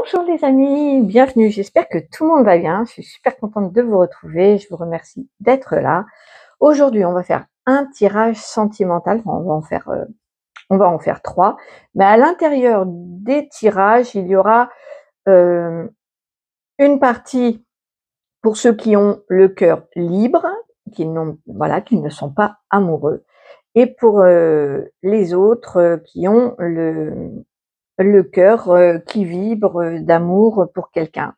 Bonjour les amis, bienvenue, j'espère que tout le monde va bien, je suis super contente de vous retrouver, je vous remercie d'être là. Aujourd'hui on va faire un tirage sentimental, enfin, on va en faire 3, mais à l'intérieur des tirages il y aura une partie pour ceux qui ont le cœur libre, qui ne sont pas amoureux, et pour les autres qui ont le cœur qui vibre d'amour pour quelqu'un.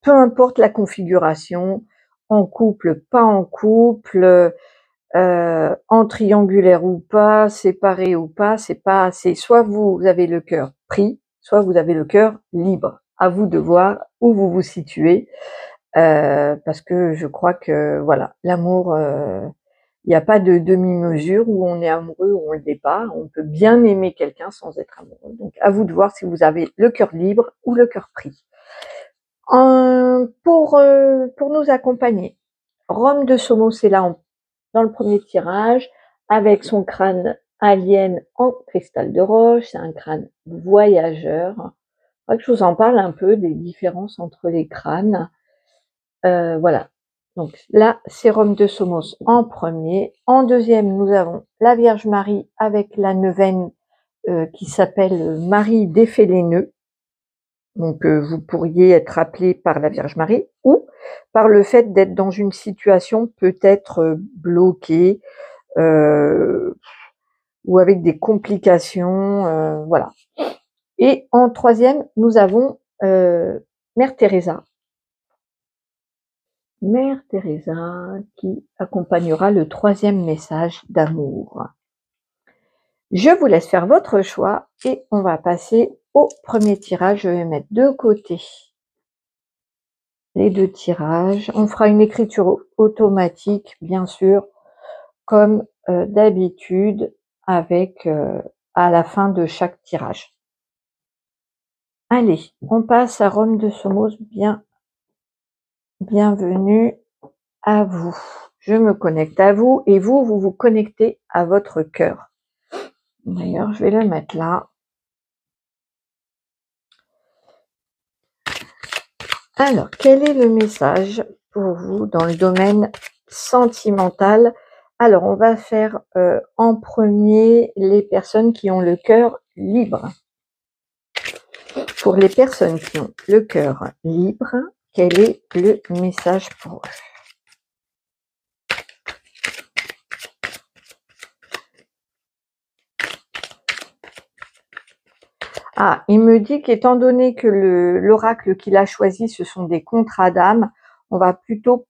Peu importe la configuration, en couple, pas en couple, en triangulaire ou pas, séparé ou pas, c'est soit vous avez le cœur pris, soit vous avez le cœur libre. À vous de voir où vous vous situez, parce que je crois que voilà, l'amour, il n'y a pas de demi-mesure, où on est amoureux ou on ne l'est pas. On peut bien aimer quelqu'un sans être amoureux. Donc à vous de voir si vous avez le cœur libre ou le cœur pris. Pour nous accompagner, Rome de Somos est là dans le premier tirage, avec son crâne alien en cristal de roche. C'est un crâne voyageur. Il faudrait que je vous en parle un peu des différences entre les crânes. Voilà. Donc là, c'est Rome de Somos en premier. En deuxième, nous avons la Vierge Marie avec la neuvaine qui s'appelle Marie défait les nœuds. Donc vous pourriez être appelé par la Vierge Marie ou par le fait d'être dans une situation peut-être bloquée ou avec des complications, voilà. Et en troisième, nous avons Mère Teresa. Mère Teresa qui accompagnera le troisième message d'amour. Je vous laisse faire votre choix et on va passer au premier tirage. Je vais mettre de côté les deux tirages. On fera une écriture automatique, bien sûr, comme d'habitude, avec à la fin de chaque tirage. Allez, on passe à Rome de Somos. Bienvenue à vous. Je me connecte à vous et vous vous connectez à votre cœur. D'ailleurs, je vais le mettre là. Alors, quel est le message pour vous dans le domaine sentimental? Alors, on va faire en premier les personnes qui ont le cœur libre. Pour les personnes qui ont le cœur libre, quel est le message pour eux? Ah, il me dit qu'étant donné que l'oracle qu'il a choisi, ce sont des contrats d'âme, on va plutôt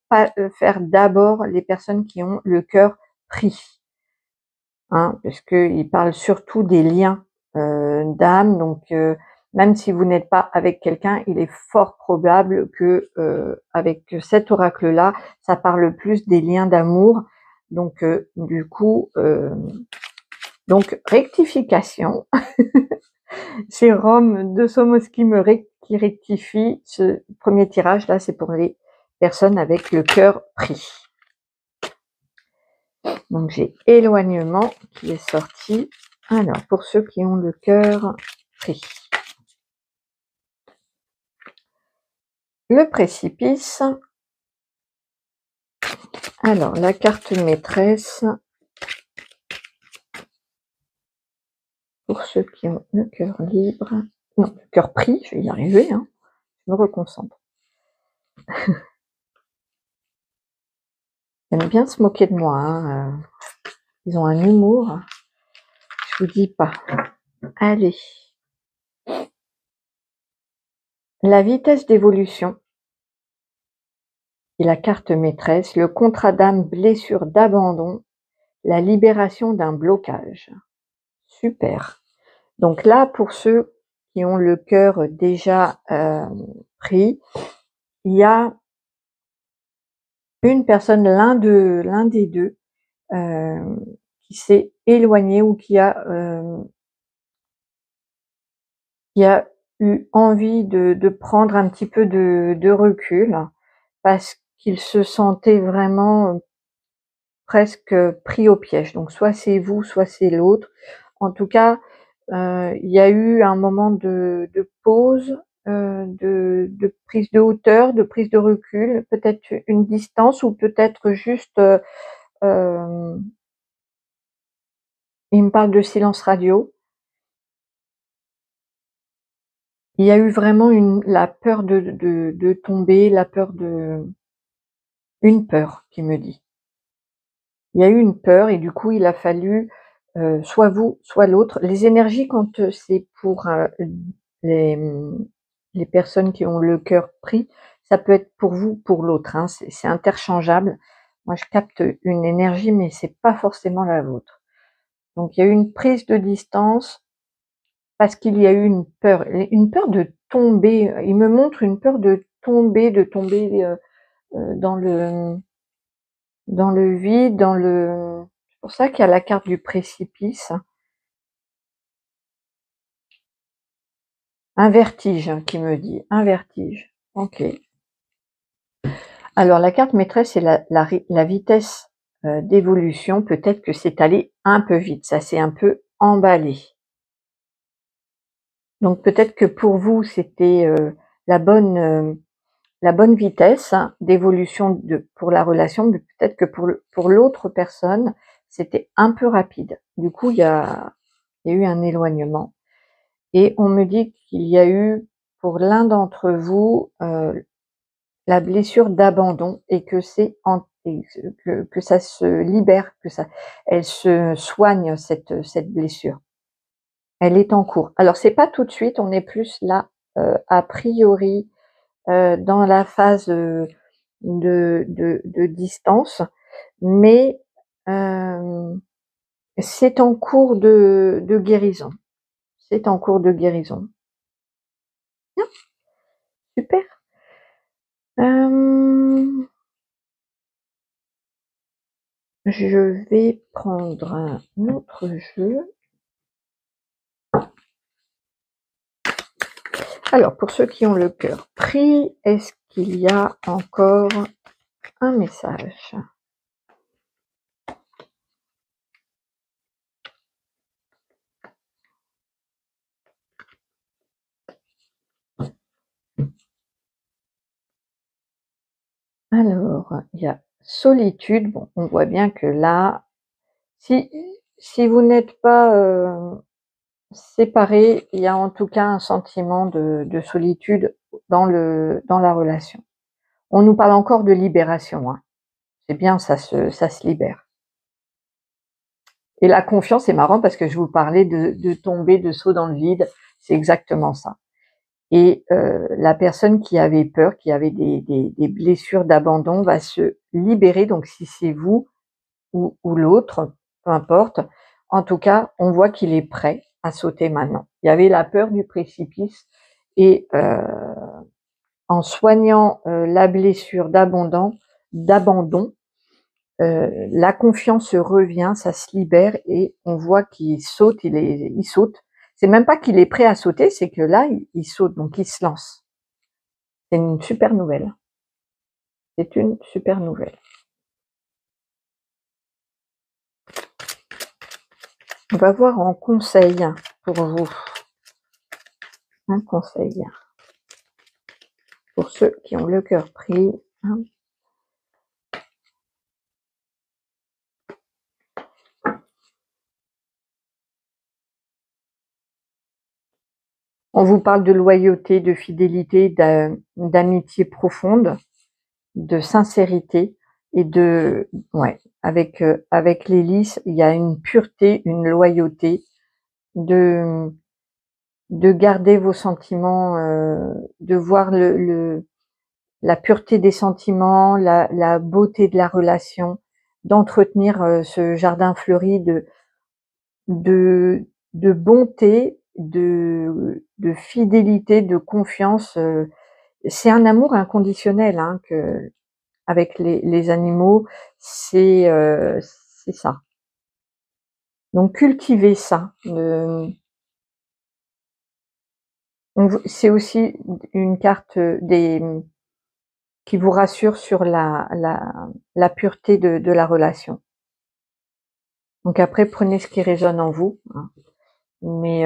faire d'abord les personnes qui ont le cœur pris. Hein, parce qu'il parle surtout des liens d'âme, donc même si vous n'êtes pas avec quelqu'un, il est fort probable que avec cet oracle-là, ça parle plus des liens d'amour. Donc du coup, donc rectification. C'est Rome de Somos qui rectifie. Ce premier tirage là, c'est pour les personnes avec le cœur pris. Donc j'ai éloignement qui est sorti. Alors pour ceux qui ont le cœur pris. Le précipice. Alors la carte maîtresse. Pour ceux qui ont le cœur libre. Non, le cœur pris, je vais y arriver. Hein. Je me reconcentre. Ils aiment bien se moquer de moi. Hein. Ils ont un humour. Je vous dis pas. Allez. La vitesse d'évolution et la carte maîtresse, le contrat d'âme, blessure d'abandon, la libération d'un blocage. Super. Donc là, pour ceux qui ont le cœur déjà pris, il y a une personne, l'un des deux, qui s'est éloigné ou qui a eu envie de prendre un petit peu de recul parce qu'il se sentait vraiment presque pris au piège. Donc soit c'est vous, soit c'est l'autre. En tout cas, il y a eu un moment de pause de prise de hauteur, de prise de recul, peut-être une distance ou peut-être juste, il me parle de silence radio. Il y a eu vraiment la peur de tomber, la peur une peur qui me dit. Il y a eu une peur et du coup il a fallu, soit vous, soit l'autre. Les énergies quand, c'est pour, les, les personnes qui ont le cœur pris, ça peut être pour vous, pour l'autre, hein, c'est interchangeable. Moi je capte une énergie mais c'est pas forcément la vôtre. Donc il y a eu une prise de distance parce qu'il y a eu une peur de tomber. Il me montre une peur de tomber, dans le vide, c'est pour ça qu'il y a la carte du précipice. Un vertige, hein, qui me dit, un vertige. Ok. Alors la carte maîtresse, c'est la vitesse d'évolution. Peut-être que c'est allé un peu vite, ça s'est un peu emballé. Donc peut-être que pour vous, c'était la bonne vitesse, hein, d'évolution pour la relation, mais peut-être que pour l'autre personne, c'était un peu rapide. Du coup, il y a eu un éloignement. Et on me dit qu'il y a eu, pour l'un d'entre vous, la blessure d'abandon et que que ça se libère, elle se soigne cette blessure. Elle est en cours. Alors c'est pas tout de suite, on est plus là, a priori, dans la phase de distance, mais c'est en cours de guérison. C'est en cours de guérison. Bien, super. Je vais prendre un autre jeu. Alors, pour ceux qui ont le cœur pris, est-ce qu'il y a encore un message? Alors, il y a solitude. Bon, on voit bien que là, si vous n'êtes pas séparés, il y a en tout cas un sentiment de solitude dans la relation. On nous parle encore de libération, hein. C'est bien, ça se libère. Et la confiance, c'est marrant parce que je vous parlais de tomber, de saut dans le vide, c'est exactement ça. Et la personne qui avait peur, qui avait des blessures d'abandon, va se libérer. Donc si c'est vous ou l'autre, peu importe, en tout cas, on voit qu'il est prêt à sauter maintenant. Il y avait la peur du précipice et en soignant la blessure d'abandon, la confiance revient, ça se libère et on voit qu'il saute, il saute. C'est même pas qu'il est prêt à sauter, c'est que là, il saute, donc il se lance. C'est une super nouvelle. C'est une super nouvelle. On va voir en conseil pour vous. Un conseil pour ceux qui ont le cœur pris. On vous parle de loyauté, de fidélité, d'amitié profonde, de sincérité et avec l'hélice, il y a une pureté, une loyauté, de garder vos sentiments, de voir la pureté des sentiments, la beauté de la relation, d'entretenir ce jardin fleuri de bonté, de fidélité, de confiance. C'est un amour inconditionnel, hein, avec les animaux, c'est ça. Donc cultivez ça. C'est aussi une carte qui vous rassure sur la pureté de la relation. Donc après, prenez ce qui résonne en vous, hein. Mais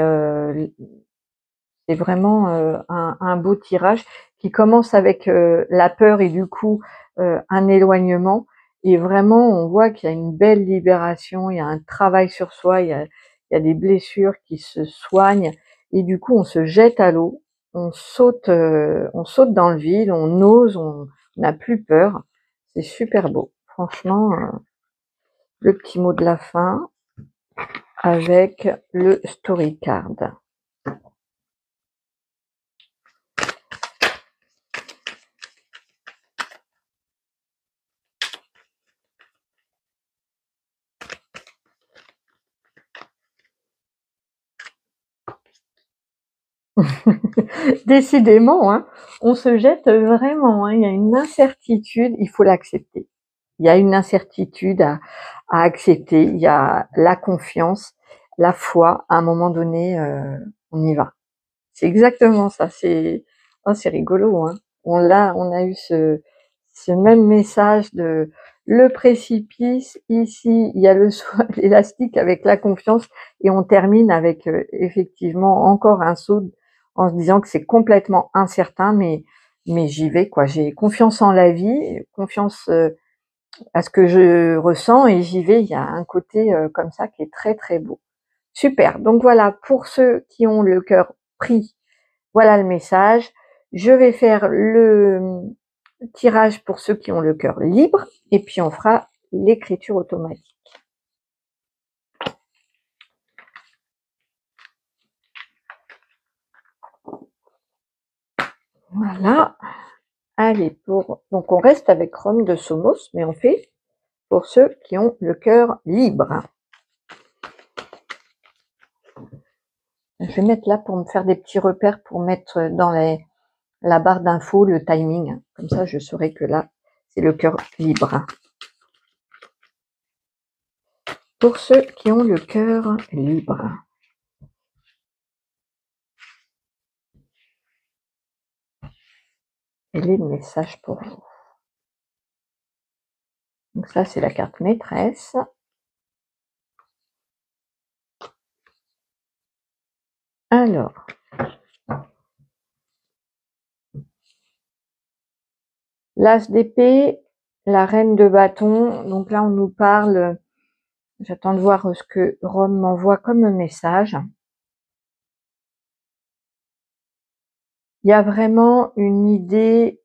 C'est vraiment un beau tirage qui commence avec la peur et du coup un éloignement. Et vraiment, on voit qu'il y a une belle libération, il y a un travail sur soi, il y a des blessures qui se soignent et du coup, on se jette à l'eau, on saute dans le vide, on ose, on n'a plus peur. C'est super beau. Franchement, le petit mot de la fin avec le story card. Décidément, hein, on se jette vraiment, hein, il y a une incertitude, il faut l'accepter. Il y a une incertitude à accepter, il y a la confiance, la foi, à un moment donné, on y va. C'est exactement ça, c'est rigolo, hein. On a eu ce même message de le précipice, ici il y a le saut élastique avec la confiance et on termine avec effectivement encore un saut en se disant que c'est complètement incertain mais j'y vais quoi. J'ai confiance en la vie, confiance à ce que je ressens et j'y vais. Il y a un côté comme ça qui est très très beau. Super, donc voilà pour ceux qui ont le cœur pris. Voilà le message. Je vais faire le tirage pour ceux qui ont le cœur libre et puis on fera l'écriture automatique. Voilà. Allez, donc on reste avec Rome de Somos, mais on fait pour ceux qui ont le cœur libre. Je vais mettre là pour me faire des petits repères pour mettre dans la barre d'infos le timing. Comme ça, je saurai que là, c'est le cœur libre. Pour ceux qui ont le cœur libre. Quel est le message pour vous? Donc ça, c'est la carte maîtresse. Alors, l'as d'épée, la reine de bâton. Donc là, on nous parle, j'attends de voir ce que Rome m'envoie comme message. Il y a vraiment une idée,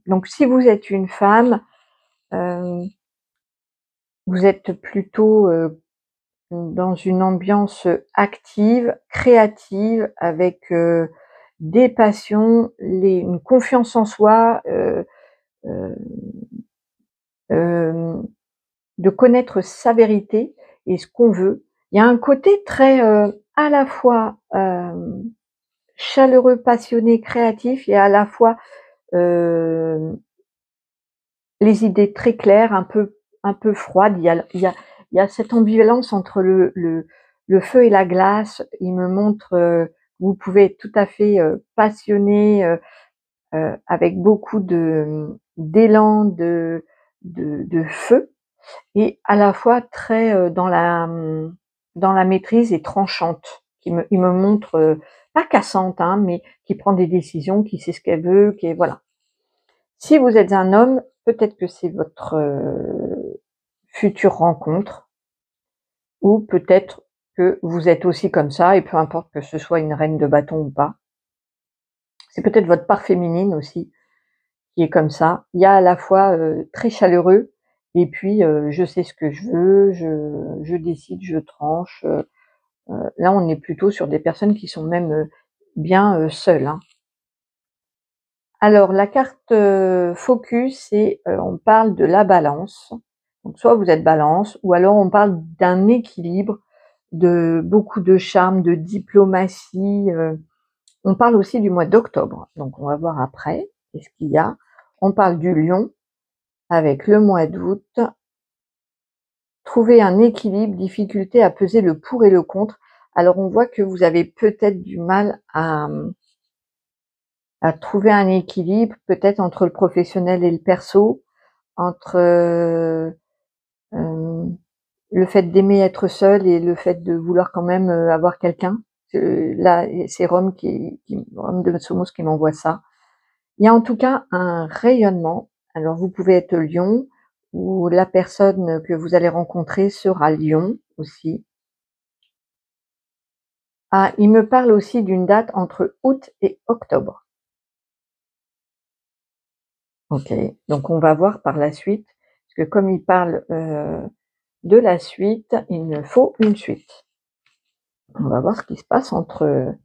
donc si vous êtes une femme, vous êtes plutôt dans une ambiance active, créative, avec des passions, une confiance en soi, euh, de connaître sa vérité et ce qu'on veut. Il y a un côté très à la fois chaleureux, passionné, créatif et à la fois les idées très claires, un peu froides. Il y a cette ambivalence entre le feu et la glace. Il me montre vous pouvez être tout à fait passionné avec beaucoup d'élan, de feu et à la fois très dans la maîtrise et tranchante. Il me montre pas cassante, hein, mais qui prend des décisions, qui sait ce qu'elle veut, qui est voilà. Si vous êtes un homme, peut-être que c'est votre future rencontre, ou peut-être que vous êtes aussi comme ça, et peu importe que ce soit une reine de bâton ou pas. C'est peut-être votre part féminine aussi qui est comme ça. Il y a à la fois très chaleureux, et puis je sais ce que je veux, je décide, je tranche. Là, on est plutôt sur des personnes qui sont même bien seules, hein. Alors la carte focus, c'est on parle de la balance. Donc soit vous êtes balance, ou alors on parle d'un équilibre, de beaucoup de charme, de diplomatie. On parle aussi du mois d'octobre. Donc on va voir après qu'est-ce qu'il y a. On parle du lion avec le mois d'août. Trouver un équilibre, difficulté à peser le pour et le contre. Alors on voit que vous avez peut-être du mal à trouver un équilibre, peut-être entre le professionnel et le perso, entre le fait d'aimer être seul et le fait de vouloir quand même avoir quelqu'un. là, c'est Rome Rome de Somos qui m'envoie ça. Il y a en tout cas un rayonnement. Alors vous pouvez être Lion ou la personne que vous allez rencontrer sera Lion aussi. Ah, il me parle aussi d'une date entre août et octobre. Ok, donc on va voir par la suite, parce que comme il parle de la suite, il me faut une suite. On va voir ce qui se passe entre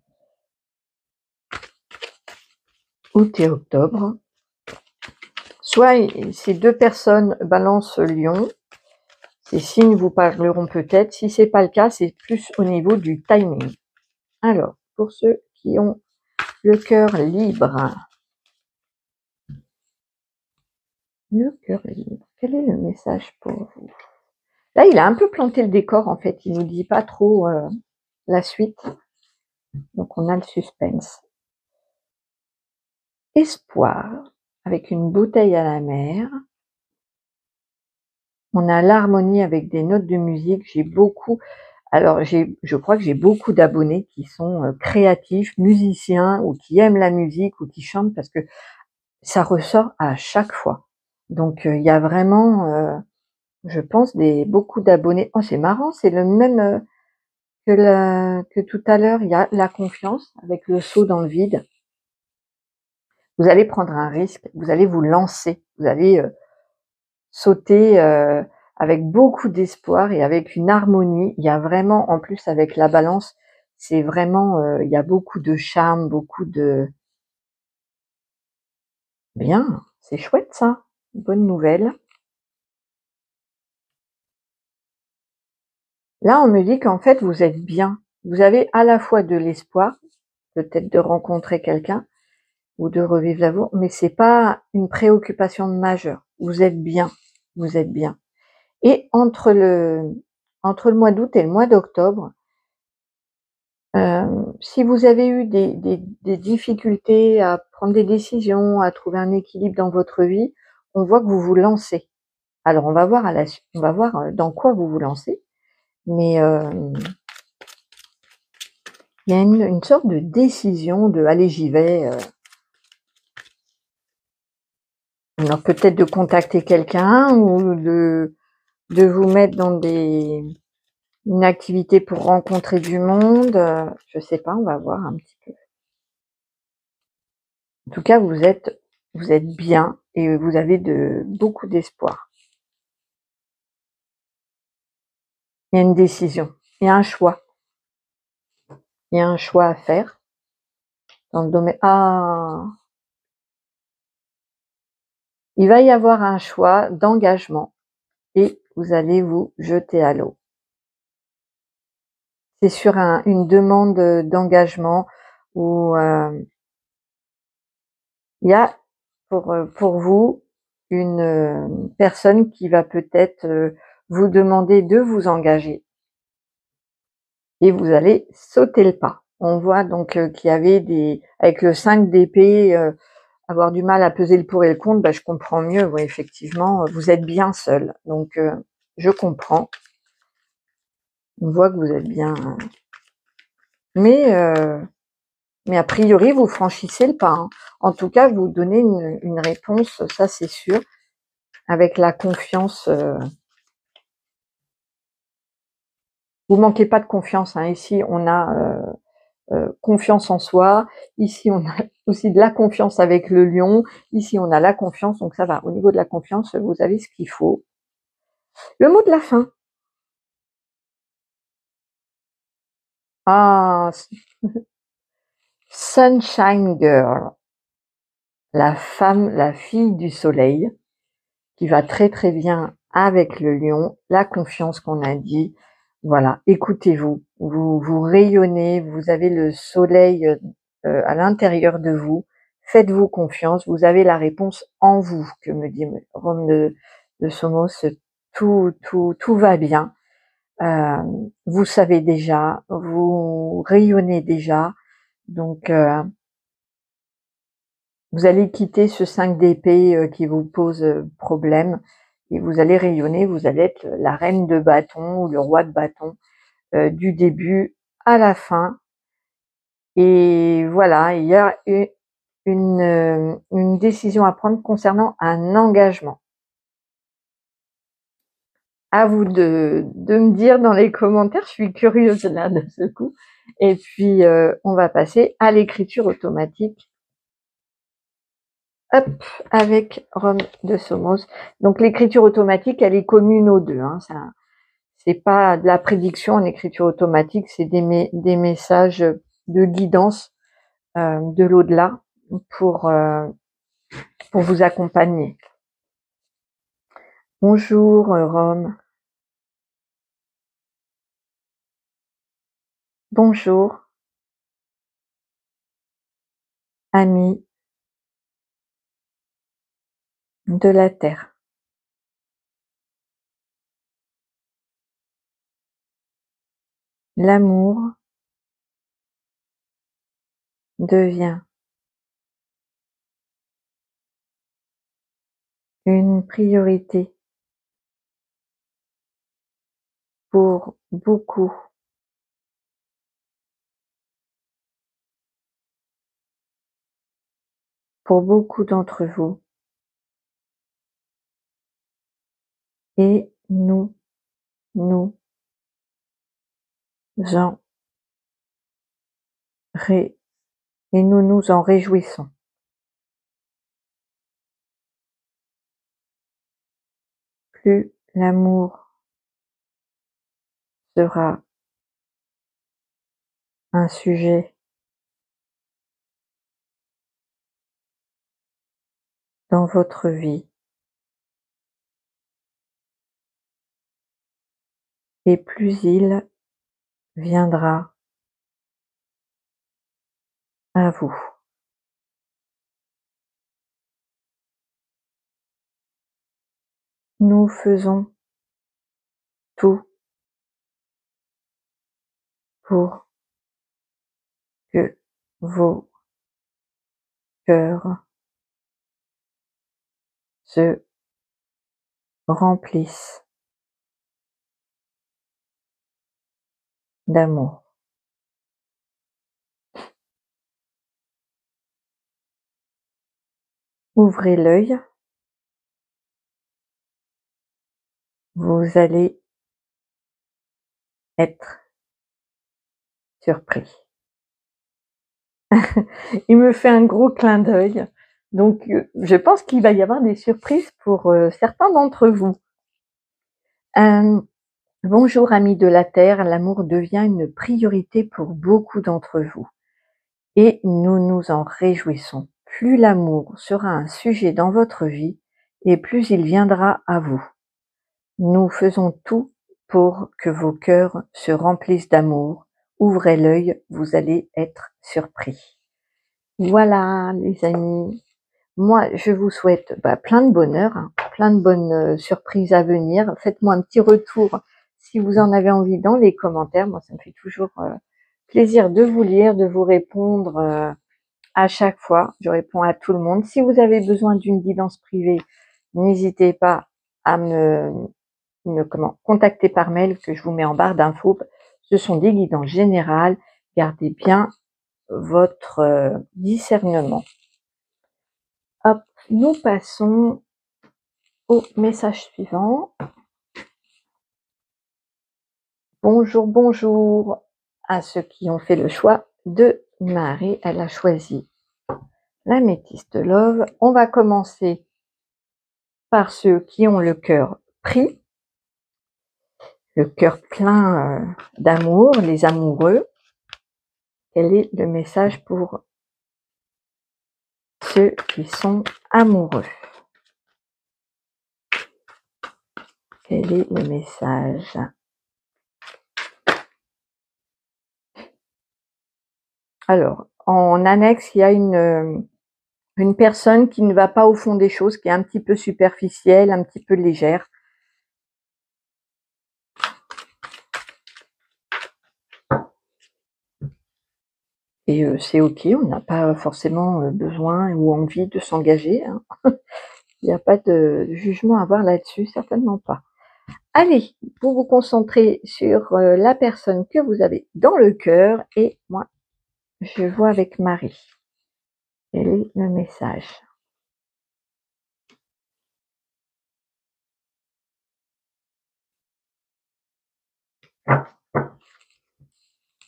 août et octobre. Soit ces deux personnes Balance Lion, ces signes vous parleront peut-être. Si c'est pas le cas, c'est plus au niveau du timing. Alors, pour ceux qui ont le cœur libre, quel est le message pour vous? Là, il a un peu planté le décor en fait. Il nous dit pas trop la suite. Donc, on a le suspense. Espoir, avec une bouteille à la mer. On a l'harmonie avec des notes de musique. Je crois que j'ai beaucoup d'abonnés qui sont créatifs, musiciens, ou qui aiment la musique, ou qui chantent, parce que ça ressort à chaque fois. Donc, il y a vraiment, je pense, beaucoup d'abonnés. Oh, c'est marrant, c'est le même que tout à l'heure. Il y a la confiance avec le saut dans le vide. Vous allez prendre un risque, vous allez vous lancer, vous allez sauter avec beaucoup d'espoir et avec une harmonie. Il y a vraiment, en plus avec la balance, c'est vraiment, il y a beaucoup de charme, beaucoup de... Bien, c'est chouette ça, bonne nouvelle. Là, on me dit qu'en fait, vous êtes bien. Vous avez à la fois de l'espoir, peut-être de rencontrer quelqu'un ou de revivre l'amour, mais c'est pas une préoccupation majeure. Vous êtes bien, vous êtes bien. Et entre le mois d'août et le mois d'octobre, si vous avez eu des difficultés à prendre des décisions, à trouver un équilibre dans votre vie, on voit que vous vous lancez. Alors on va voir dans quoi vous vous lancez, mais il y a une sorte de décision de allez, j'y vais. Alors peut-être de contacter quelqu'un ou de vous mettre dans une activité pour rencontrer du monde. Je sais pas, on va voir un petit peu. En tout cas, vous êtes bien et vous avez beaucoup d'espoir. Il y a une décision, il y a un choix. Il y a un choix à faire dans le domaine. Ah, il va y avoir un choix d'engagement et vous allez vous jeter à l'eau. C'est sur une demande d'engagement où il y a pour vous une personne qui va peut-être vous demander de vous engager et vous allez sauter le pas. On voit donc qu'il y avait avec le 5 d'épée, avoir du mal à peser le pour et le contre, je comprends mieux. Oui, effectivement, vous êtes bien seul, donc je comprends. On voit que vous êtes bien, mais a priori vous franchissez le pas. Hein. En tout cas, vous donnez une réponse, ça c'est sûr, avec la confiance. Vous manquez pas de confiance. Hein. Ici, on a confiance en soi. Ici, on a aussi de la confiance avec le lion. Ici, on a la confiance, donc ça va. Au niveau de la confiance, vous avez ce qu'il faut. Le mot de la fin. Ah, Sunshine Girl, la femme, la fille du soleil, qui va très très bien avec le lion, la confiance qu'on a dit. Voilà, écoutez-vous, vous rayonnez, vous avez le soleil à l'intérieur de vous, faites-vous confiance, vous avez la réponse en vous, que me dit Rome de Somos, tout va bien. Vous savez déjà, vous rayonnez déjà, donc vous allez quitter ce 5 d'épée qui vous pose problème et vous allez rayonner, vous allez être la reine de bâton ou le roi de bâton du début à la fin. Et voilà, il y a une décision à prendre concernant un engagement. À vous de me dire dans les commentaires, je suis curieuse là de ce coup. Et puis on va passer à l'écriture automatique. Hop, avec Rome de Somos. Donc l'écriture automatique, elle est commune aux deux. Hein, c'est pas de la prédiction en écriture automatique, c'est des messages de guidance de l'au-delà pour vous accompagner. Bonjour Rome. Bonjour, amis de la Terre. L'amour devient une priorité pour beaucoup d'entre vous et nous en nous nous en réjouissons. Plus l'amour sera un sujet dans votre vie, et plus il viendra à vous. Nous faisons tout pour que vos cœurs se remplissent d'amour. Ouvrez l'œil, vous allez être surpris. Il me fait un gros clin d'œil. Donc, je pense qu'il va y avoir des surprises pour certains d'entre vous. Bonjour amis de la Terre, l'amour devient une priorité pour beaucoup d'entre vous. Et nous nous en réjouissons. Plus l'amour sera un sujet dans votre vie, et plus il viendra à vous. Nous faisons tout pour que vos cœurs se remplissent d'amour. Ouvrez l'œil, vous allez être surpris. Voilà les amis, moi je vous souhaite plein de bonheur, hein, plein de bonnes surprises à venir. Faites-moi un petit retour si vous en avez envie dans les commentaires. Moi ça me fait toujours plaisir de vous lire, de vous répondre à chaque fois. Je réponds à tout le monde. Si vous avez besoin d'une guidance privée, n'hésitez pas à me contacter par mail que je vous mets en barre d'infos. Ce sont des guidances générales. Gardez bien votre discernement. Hop, nous passons au message suivant. Bonjour, bonjour à ceux qui ont fait le choix de Marie. Elle a choisi l'améthyste love. On va commencer par ceux qui ont le cœur pris, le cœur plein d'amour, les amoureux. Quel est le message pour ceux qui sont amoureux? Quel est le message? Alors, en annexe, il y a une personne qui ne va pas au fond des choses, qui est un petit peu superficielle, un petit peu légère. Et c'est ok, on n'a pas forcément besoin ou envie de s'engager. Hein. Il n'y a pas de jugement à avoir là-dessus, certainement pas. Allez, vous vous concentrez sur la personne que vous avez dans le cœur et moi, je vois avec Marie. Quel est le message?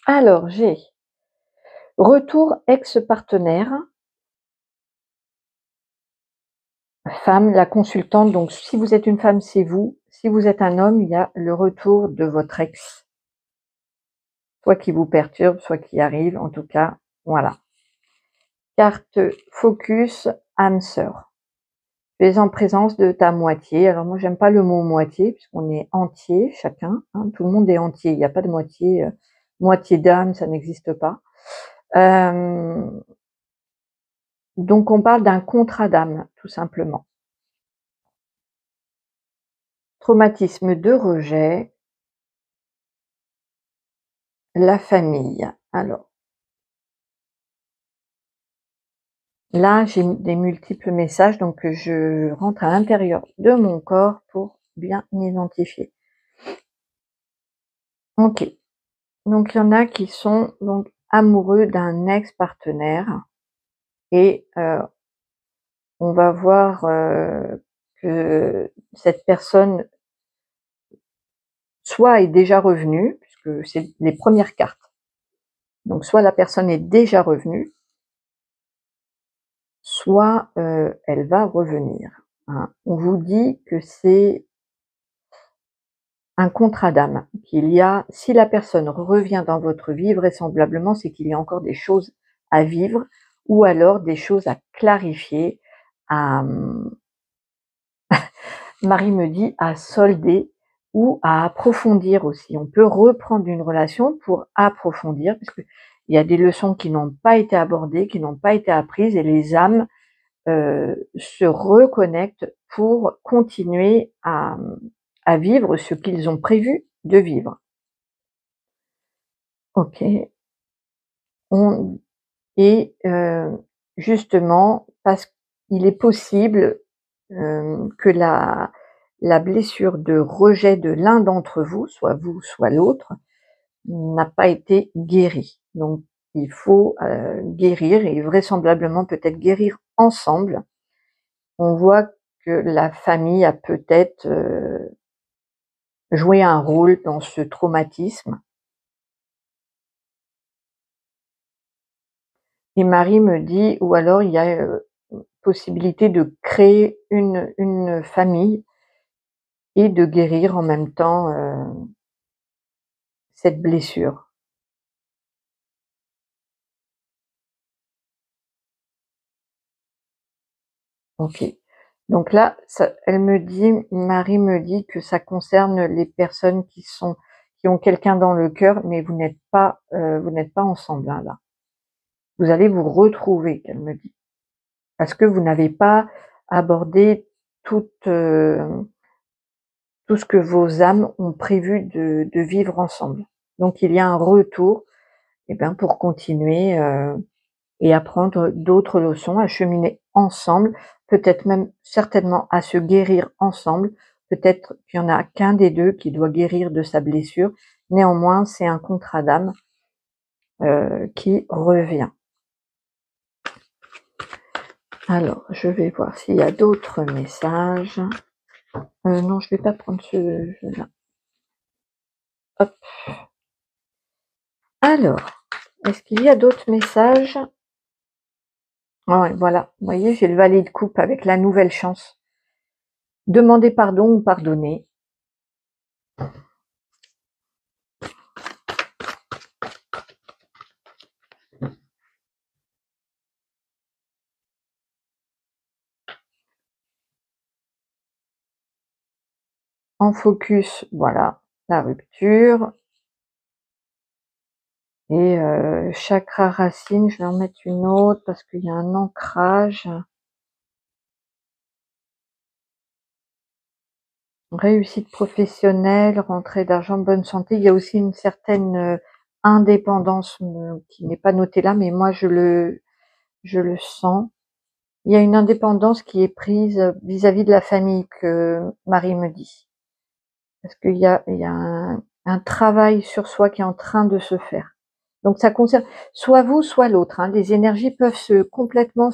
Alors, j'ai retour ex-partenaire, femme, la consultante. Donc, si vous êtes une femme, c'est vous. Si vous êtes un homme, il y a le retour de votre ex. Soit qui vous perturbe, soit qui arrive. En tout cas, voilà. Carte focus, âme sœur. Tu es en présence de ta moitié. Alors moi, j'aime pas le mot moitié, puisqu'on est entier chacun. Hein, tout le monde est entier. Il n'y a pas de moitié. Moitié d'âme, ça n'existe pas. Donc on parle d'un contrat d'âme, tout simplement. Traumatisme de rejet, la famille. Alors là, j'ai des multiples messages, donc je rentre à l'intérieur de mon corps pour bien identifier. Ok. Donc il y en a qui sont donc amoureux d'un ex-partenaire et on va voir que cette personne soit est déjà revenue, puisque c'est les premières cartes. Donc soit la personne est déjà revenue, soit elle va revenir. Hein. On vous dit que c'est un contrat d'âme, qu'il y a, si la personne revient dans votre vie, vraisemblablement, c'est qu'il y a encore des choses à vivre ou alors des choses à clarifier, à, Marie me dit, à solder ou à approfondir aussi. On peut reprendre une relation pour approfondir, parce que il y a des leçons qui n'ont pas été abordées, qui n'ont pas été apprises, et les âmes se reconnectent pour continuer à vivre ce qu'ils ont prévu de vivre. Ok. Et justement, parce qu'il est possible que la blessure de rejet de l'un d'entre vous, soit vous, soit l'autre, n'a pas été guérie. Donc, il faut guérir et vraisemblablement peut-être guérir ensemble. On voit que la famille a peut-être joué un rôle dans ce traumatisme. Et Marie me dit, ou alors il y a possibilité de créer une famille et de guérir en même temps cette blessure. Ok. Donc là, elle me dit, Marie me dit que ça concerne les personnes qui ont quelqu'un dans le cœur, mais vous n'êtes pas ensemble hein, là. Vous allez vous retrouver, qu'elle me dit, parce que vous n'avez pas abordé tout ce que vos âmes ont prévu de vivre ensemble. Donc il y a un retour, pour continuer et apprendre d'autres leçons, à cheminer ensemble, peut-être même certainement à se guérir ensemble. Peut-être qu'il y en a qu'un des deux qui doit guérir de sa blessure. Néanmoins, c'est un contrat d'âme qui revient. Alors, je vais voir s'il y a d'autres messages. Non, je vais pas prendre ce jeu-là. Hop. Alors, est-ce qu'il y a d'autres messages? Ouais, voilà, vous voyez, j'ai le valet de coupe avec la nouvelle chance. Demander pardon ou pardonner. En focus, voilà, la rupture. Et chakra racine, je vais en mettre une autre parce qu'il y a un ancrage. Réussite professionnelle, rentrée d'argent, bonne santé. Il y a aussi une certaine indépendance qui n'est pas notée là, mais moi je le sens. Il y a une indépendance qui est prise vis-à-vis de la famille, que Marie me dit. Parce qu'il y a un travail sur soi qui est en train de se faire. Donc ça concerne soit vous, soit l'autre, hein. Les énergies peuvent complètement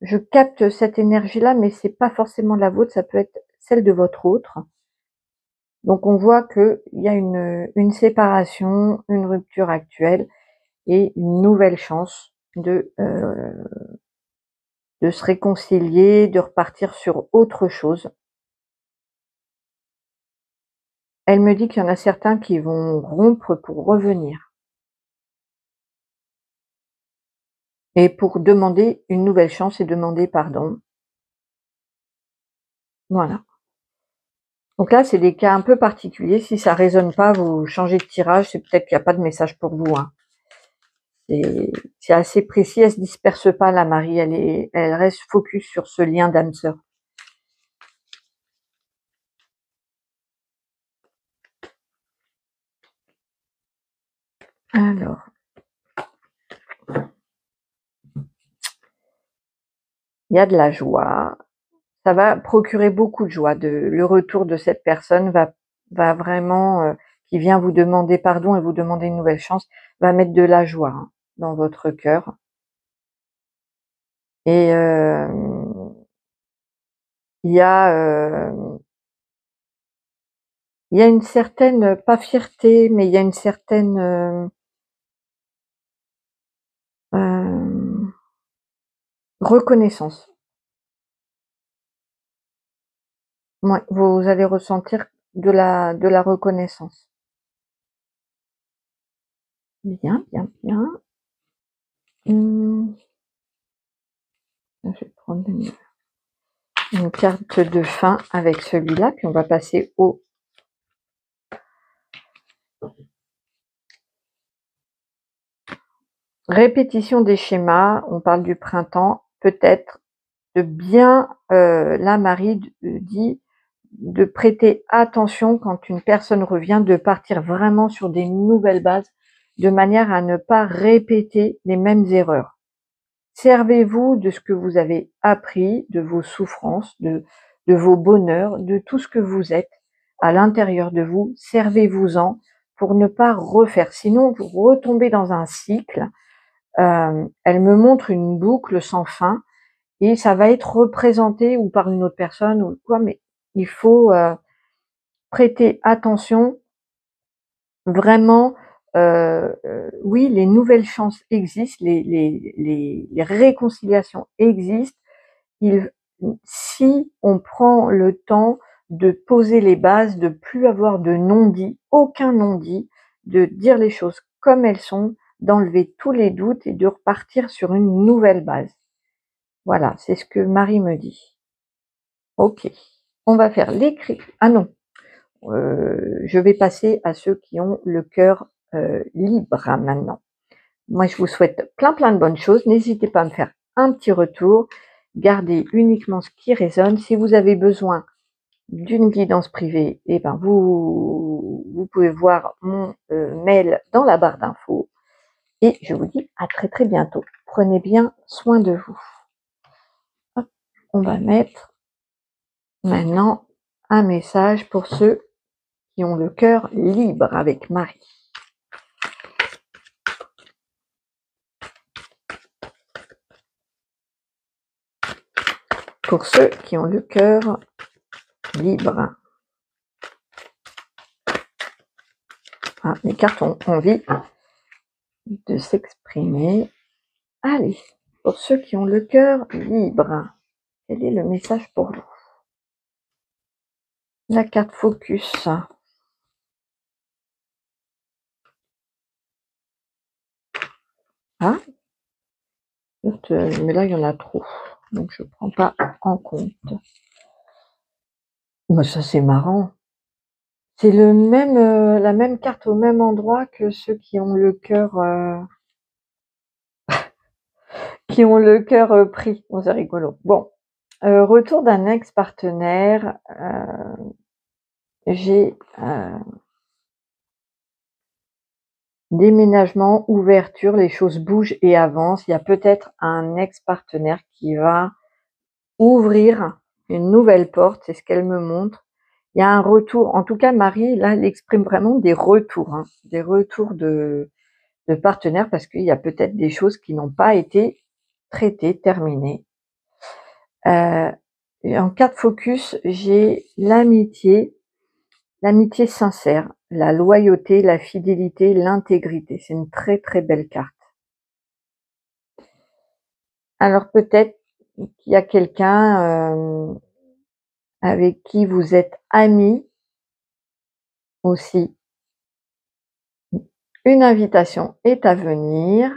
je capte cette énergie-là, mais c'est pas forcément la vôtre, ça peut être celle de votre autre. Donc on voit qu'il y a une séparation, une rupture actuelle et une nouvelle chance de se réconcilier, de repartir sur autre chose. Elle me dit qu'il y en a certains qui vont rompre pour revenir et pour demander une nouvelle chance et demander pardon. Voilà. Donc là, c'est des cas un peu particuliers. Si ça résonne pas, vous changez de tirage. C'est peut-être qu'il n'y a pas de message pour vous, hein. C'est assez précis. Elle se disperse pas, la Marie. Elle reste focus sur ce lien d'âme sœur. Alors, il y a de la joie. Ça va procurer beaucoup de joie. Le retour de cette personne va vraiment, qui vient vous demander pardon et vous demander une nouvelle chance, va mettre de la joie, hein, dans votre cœur. Et il y a une certaine, pas fierté, mais il y a une certaine reconnaissance. Ouais, vous allez ressentir de la reconnaissance. Bien, bien, bien. Je vais prendre une carte de fin avec celui-là, puis on va passer au répétition des schémas. On parle du printemps, peut-être de bien, là Marie dit de prêter attention quand une personne revient, de partir vraiment sur des nouvelles bases, de manière à ne pas répéter les mêmes erreurs. Servez-vous de ce que vous avez appris, de vos souffrances, de vos bonheurs, de tout ce que vous êtes à l'intérieur de vous. Servez-vous-en pour ne pas refaire. Sinon, vous retombez dans un cycle. Elle me montre une boucle sans fin et ça va être représenté ou par une autre personne ou quoi, mais il faut prêter attention vraiment. Oui, les nouvelles chances existent, les réconciliations existent. Si on prend le temps de poser les bases, de plus avoir de non-dit, aucun non-dit, de dire les choses comme elles sont, d'enlever tous les doutes et de repartir sur une nouvelle base. Voilà, c'est ce que Marie me dit. Ok, on va faire l'écrit. Ah non, je vais passer à ceux qui ont le cœur libre maintenant. Moi, je vous souhaite plein de bonnes choses. N'hésitez pas à me faire un petit retour. Gardez uniquement ce qui résonne. Si vous avez besoin d'une guidance privée, eh ben vous pouvez voir mon mail dans la barre d'infos. Et je vous dis à très bientôt. Prenez bien soin de vous. Hop, on va mettre maintenant un message pour ceux qui ont le cœur libre avec Marie. Pour ceux qui ont le cœur libre. Ah, les cartes ont envie de s'exprimer. Allez, pour ceux qui ont le cœur libre, quel est le message pour vous? La carte focus. Ah, mais là il y en a trop, donc je prends pas en compte. Mais ça c'est marrant. C'est le même, la même carte au même endroit que ceux qui ont le cœur pris. Bon, c'est rigolo. Bon, retour d'un ex-partenaire. J'ai déménagement, ouverture, les choses bougent et avancent. Il y a peut-être un ex-partenaire qui va ouvrir une nouvelle porte, c'est ce qu'elle me montre. Il y a un retour, en tout cas Marie, là, elle exprime vraiment des retours, hein, des retours de de partenaire parce qu'il y a peut-être des choses qui n'ont pas été traitées, terminées. Et en carte focus, j'ai l'amitié sincère, la loyauté, la fidélité, l'intégrité. C'est une très très belle carte. Alors peut-être qu'il y a quelqu'un avec qui vous êtes amis aussi. Une invitation est à venir.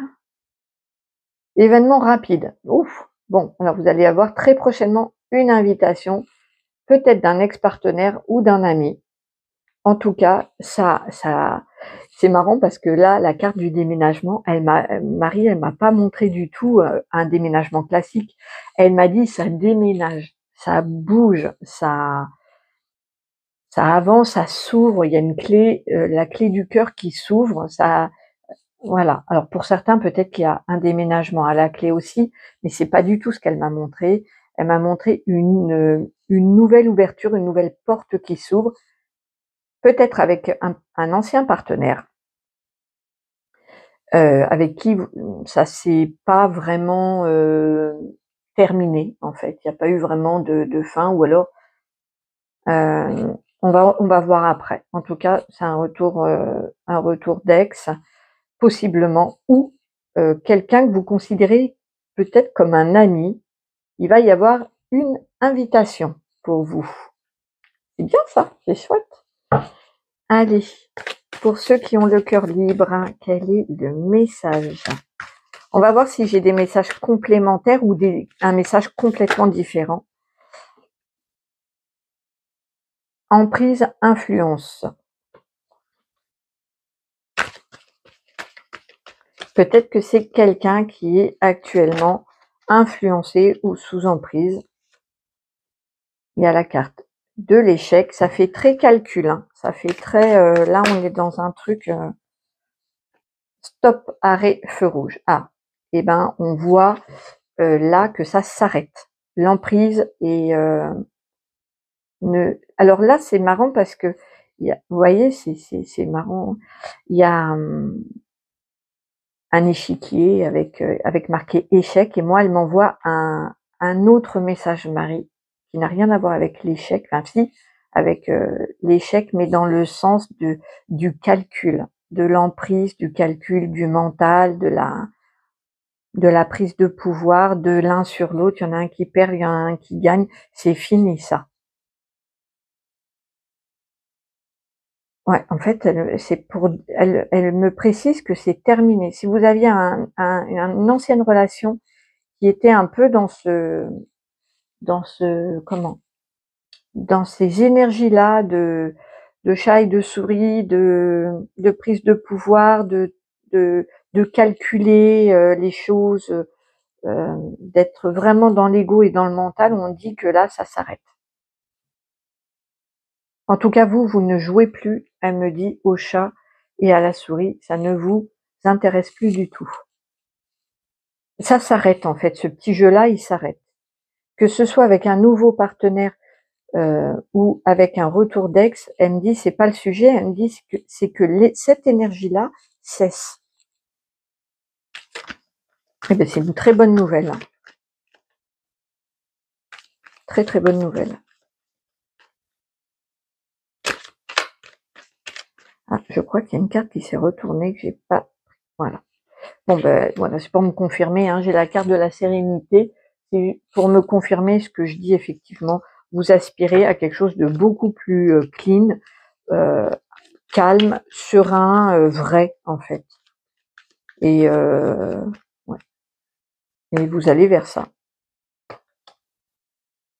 Événement rapide. Ouf! Bon, alors vous allez avoir très prochainement une invitation, peut-être d'un ex-partenaire ou d'un ami. En tout cas, ça c'est marrant parce que là, la carte du déménagement, Marie, elle m'a pas montré du tout, un déménagement classique. Elle m'a dit: «Ça déménage, ça bouge, ça avance, ça s'ouvre, il y a une clé, la clé du cœur qui s'ouvre, ça». Voilà. Alors pour certains, peut-être qu'il y a un déménagement à la clé aussi, mais c'est pas du tout ce qu'elle m'a montré. Elle m'a montré une nouvelle ouverture, une nouvelle porte qui s'ouvre, peut-être avec un ancien partenaire, avec qui ça s'est pas vraiment terminé en fait. Il n'y a pas eu vraiment de fin, ou alors on va voir après. En tout cas, c'est un retour d'ex, possiblement, ou quelqu'un que vous considérez peut-être comme un ami. Il va y avoir une invitation pour vous. C'est bien ça, c'est chouette. Allez, pour ceux qui ont le cœur libre, quel est le message? On va voir si j'ai des messages complémentaires ou un message complètement différent. Emprise, influence. Peut-être que c'est quelqu'un qui est actuellement influencé ou sous emprise. Il y a la carte de l'échec. Ça fait très calcul, hein. Ça fait très... là, on est dans un truc... stop, arrêt, feu rouge. Ah, et ben, on voit là que ça s'arrête. L'emprise est... Alors là, c'est marrant parce que... vous voyez, c'est marrant. Il y a... un échiquier avec marqué échec, et moi elle m'envoie un autre message, Marie, qui n'a rien à voir avec l'échec, enfin si, avec l'échec, mais dans le sens du calcul, de l'emprise, du calcul, du mental, de la prise de pouvoir de l'un sur l'autre. Il y en a un qui perd, il y en a un qui gagne, c'est fini ça. Ouais, en fait, elle me précise que c'est terminé. Si vous aviez une ancienne relation qui était un peu comment, dans ces énergies-là de chat et de souris, de prise de pouvoir, de calculer les choses, d'être vraiment dans l'ego et dans le mental, on dit que là, ça s'arrête. En tout cas, vous ne jouez plus, elle me dit, au chat et à la souris, ça ne vous intéresse plus du tout. Ça s'arrête en fait, ce petit jeu-là, il s'arrête. Que ce soit avec un nouveau partenaire ou avec un retour d'ex, elle me dit c'est pas le sujet, elle me dit c'est que cette énergie-là cesse. Eh bien, c'est une très bonne nouvelle. Très très bonne nouvelle. Ah, je crois qu'il y a une carte qui s'est retournée que j'ai pas. Voilà. Bon ben voilà, c'est pour me confirmer, hein, j'ai la carte de la sérénité. C'est pour me confirmer ce que je dis effectivement. Vous aspirez à quelque chose de beaucoup plus clean, calme, serein, vrai en fait. Et ouais. Et vous allez vers ça.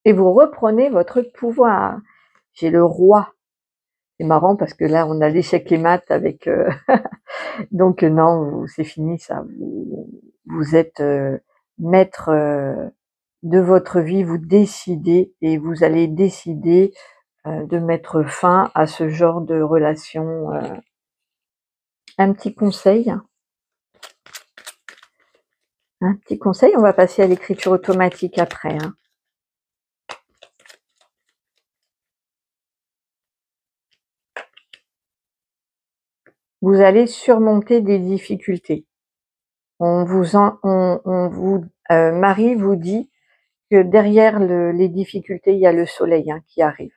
Et vous reprenez votre pouvoir. J'ai le roi. C'est marrant parce que là, on a l'échec et mat avec... donc non, c'est fini ça. Vous êtes maître de votre vie, vous décidez, et vous allez décider de mettre fin à ce genre de relation. Un petit conseil. Un petit conseil, on va passer à l'écriture automatique après. Hein. vous allez surmonter des difficultés. Marie vous dit que derrière les difficultés, il y a le soleil qui arrive.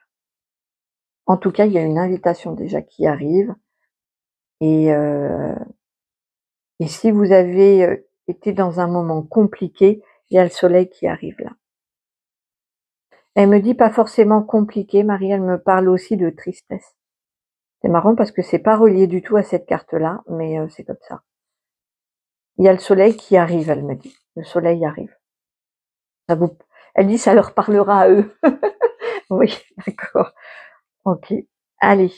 En tout cas, il y a une invitation déjà qui arrive. Et, et si vous avez été dans un moment compliqué, il y a le soleil qui arrive là. Elle me dit pas forcément compliqué, Marie, elle me parle aussi de tristesse. C'est marrant parce que c'est pas relié du tout à cette carte-là, mais c'est comme ça. Il y a le soleil qui arrive, elle me dit. Le soleil arrive. Elle dit ça leur parlera à eux. Oui, d'accord. Ok. Allez,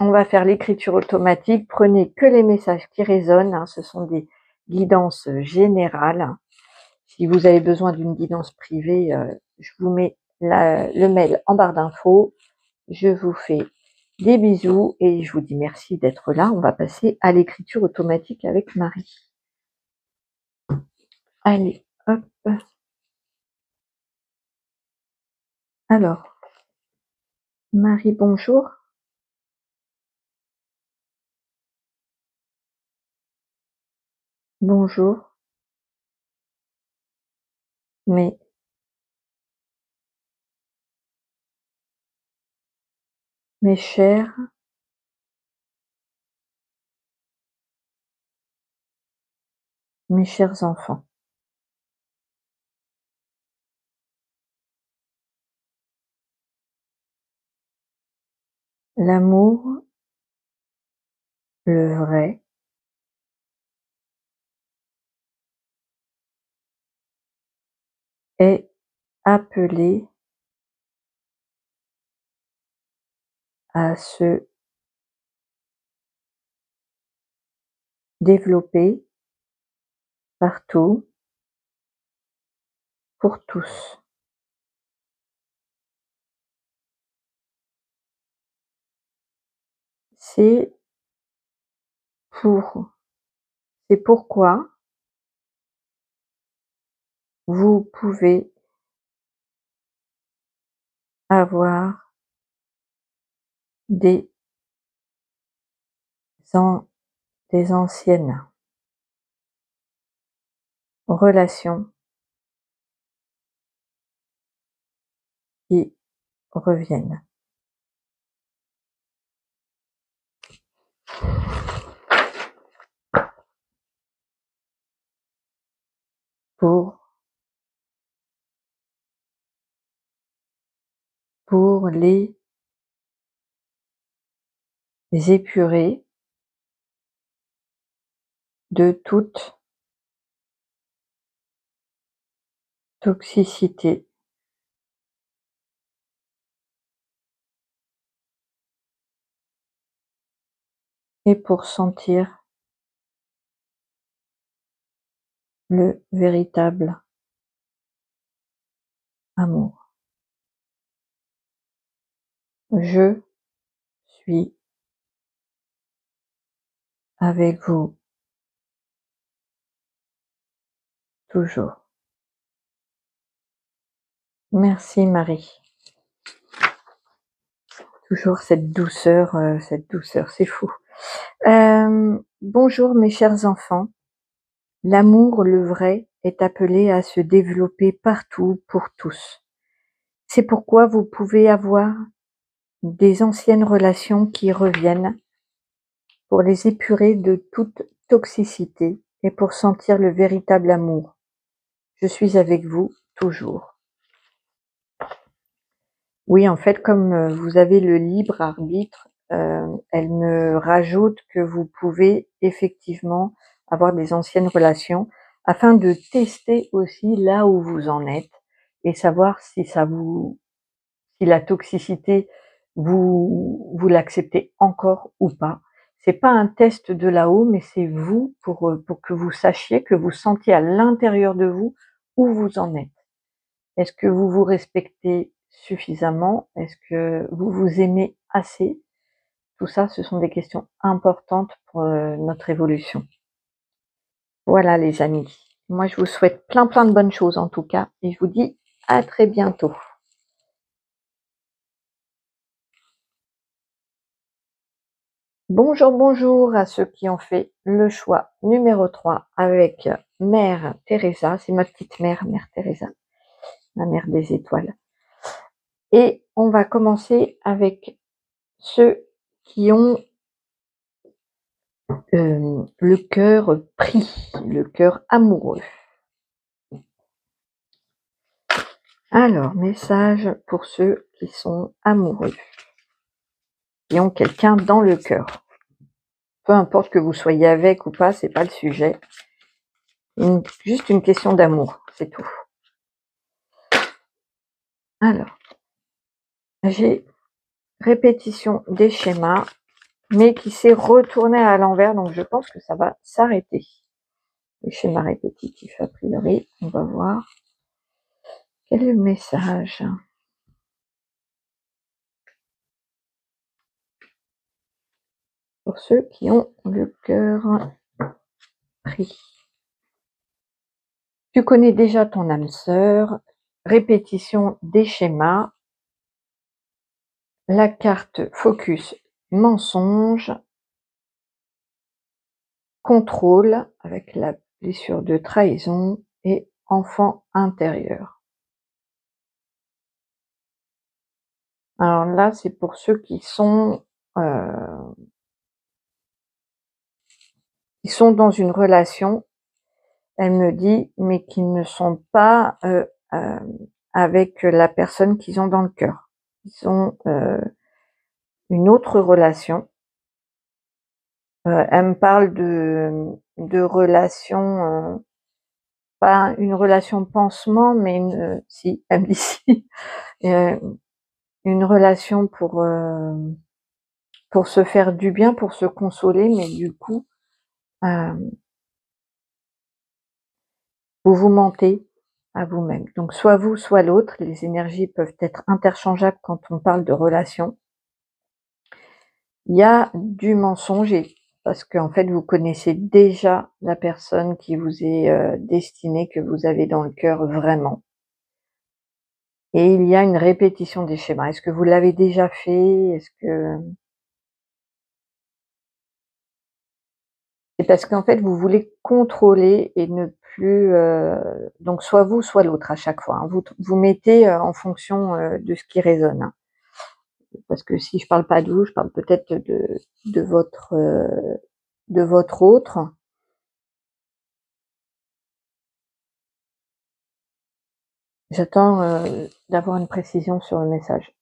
on va faire l'écriture automatique. Prenez que les messages qui résonnent. Ce sont des guidances générales. Si vous avez besoin d'une guidance privée, je vous mets le mail en barre d'infos. Je vous fais des bisous et je vous dis merci d'être là. On va passer à l'écriture automatique avec Marie. Allez, hop. Alors, Marie, bonjour. Bonjour. Mes chers enfants. L'amour, le vrai, est appelé à se développer partout, pour tous. C'est pourquoi vous pouvez avoir des anciennes relations qui reviennent. Pour les épurer de toute toxicité et pour sentir le véritable amour. Je suis avec vous toujours. Merci Marie. Toujours cette douceur, c'est fou. Bonjour mes chers enfants. L'amour, le vrai, est appelé à se développer partout pour tous. C'est pourquoi vous pouvez avoir des anciennes relations qui reviennent pour les épurer de toute toxicité et pour sentir le véritable amour. Je suis avec vous toujours. Oui, en fait, comme vous avez le libre arbitre, elle me rajoute que vous pouvez effectivement avoir des anciennes relations afin de tester aussi là où vous en êtes et savoir si la toxicité, vous l'acceptez encore ou pas. C'est pas un test de là-haut, mais c'est vous pour que vous sachiez, que vous sentiez à l'intérieur de vous où vous en êtes. Est-ce que vous vous respectez suffisamment? Est-ce que vous vous aimez assez? Tout ça, ce sont des questions importantes pour notre évolution. Voilà les amis. Moi, je vous souhaite plein de bonnes choses en tout cas et je vous dis à très bientôt. Bonjour, bonjour à ceux qui ont fait le choix numéro 3 avec Mère Teresa. C'est ma petite mère, Mère Teresa, la mère des étoiles. Et on va commencer avec ceux qui ont le cœur pris, le cœur amoureux. Alors, message pour ceux qui sont amoureux, qui ont quelqu'un dans le cœur. Peu importe que vous soyez avec ou pas, c'est pas le sujet. Juste une question d'amour, c'est tout. Alors, j'ai répétition des schémas, mais qui s'est retourné à l'envers, donc je pense que ça va s'arrêter. Le schéma répétitif, a priori, on va voir. Quel est le message? Pour ceux qui ont le cœur pris. Tu connais déjà ton âme sœur, répétition des schémas, la carte focus mensonge, contrôle avec la blessure de trahison et enfant intérieur. Alors là, c'est pour ceux qui sont dans une relation, elle me dit, mais qui ne sont pas avec la personne qu'ils ont dans le cœur. Ils ont une autre relation. Elle me parle de relation, pas une relation pansement, mais si, elle me dit si, une relation pour se faire du bien, pour se consoler, mais du coup, vous vous mentez à vous-même. Donc soit vous, soit l'autre. Les énergies peuvent être interchangeables quand on parle de relation. Il y a du mensonge parce qu'en fait, vous connaissez déjà la personne qui vous est destinée, que vous avez dans le cœur vraiment. Et il y a une répétition des schémas. Est-ce que vous l'avez déjà fait? Est-ce que c'est parce qu'en fait, vous voulez contrôler et ne plus donc soit vous, soit l'autre à chaque fois, hein. Vous mettez en fonction de ce qui résonne, hein. Parce que si je parle pas de vous, je parle peut-être de votre autre. J'attends d'avoir une précision sur le message.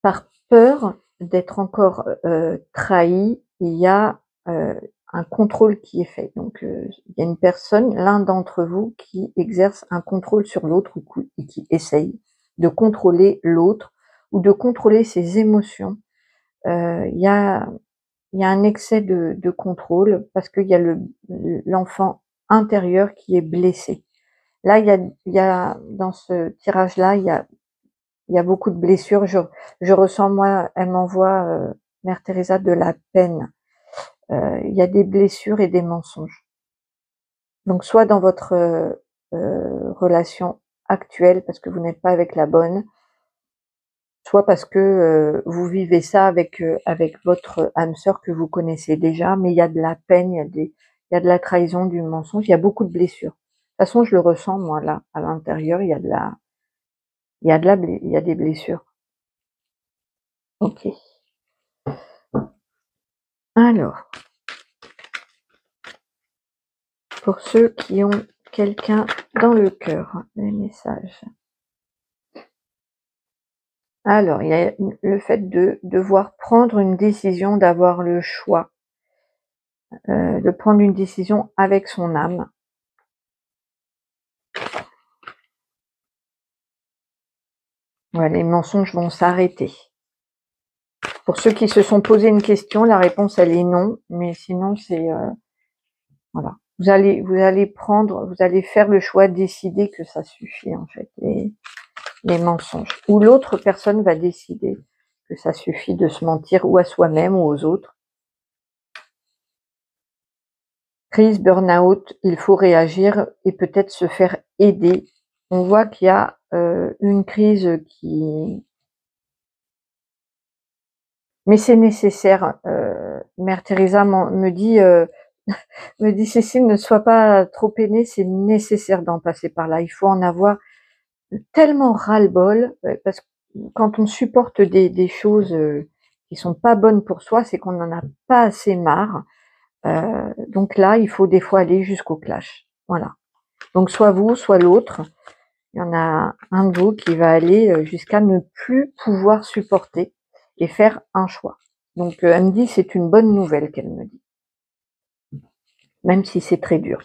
Par peur d'être encore trahi, il y a un contrôle qui est fait. Donc il y a une personne, l'un d'entre vous, qui exerce un contrôle sur l'autre et qui essaye de contrôler l'autre ou de contrôler ses émotions. Il y a un excès de contrôle parce qu'il y a l'enfant intérieur qui est blessé. Là, il y a dans ce tirage-là, il y a beaucoup de blessures. Je ressens, moi, elle m'envoie, Mère Teresa, de la peine. Il y a des blessures et des mensonges. Donc soit dans votre relation actuelle, parce que vous n'êtes pas avec la bonne, soit parce que vous vivez ça avec votre âme sœur que vous connaissez déjà, mais il y a de la peine, il y a de la trahison, du mensonge, il y a beaucoup de blessures. De toute façon, je le ressens, moi, là, à l'intérieur, il y a des blessures. Ok. Alors, pour ceux qui ont quelqu'un dans le cœur, les messages. Alors, il y a le fait de devoir prendre une décision, d'avoir le choix, de prendre une décision avec son âme. Ouais, les mensonges vont s'arrêter. Pour ceux qui se sont posé une question, la réponse elle est non, mais sinon c'est voilà. Vous allez faire le choix, décider que ça suffit en fait, les mensonges. Ou l'autre personne va décider que ça suffit de se mentir ou à soi-même ou aux autres. Crise, burn-out, il faut réagir et peut-être se faire aider. On voit qu'il y a une crise Mais c'est nécessaire. Mère Teresa me dit, me dit Cécile, ne sois pas trop peinée, c'est nécessaire d'en passer par là. Il faut en avoir tellement ras-le-bol, parce que quand on supporte des choses qui sont pas bonnes pour soi, c'est qu'on n'en a pas assez marre. Donc là, il faut des fois aller jusqu'au clash. Voilà. Donc soit vous, soit l'autre. Il y en a un de vous qui va aller jusqu'à ne plus pouvoir supporter et faire un choix. Donc elle me dit c'est une bonne nouvelle qu'elle me dit, même si c'est très dur.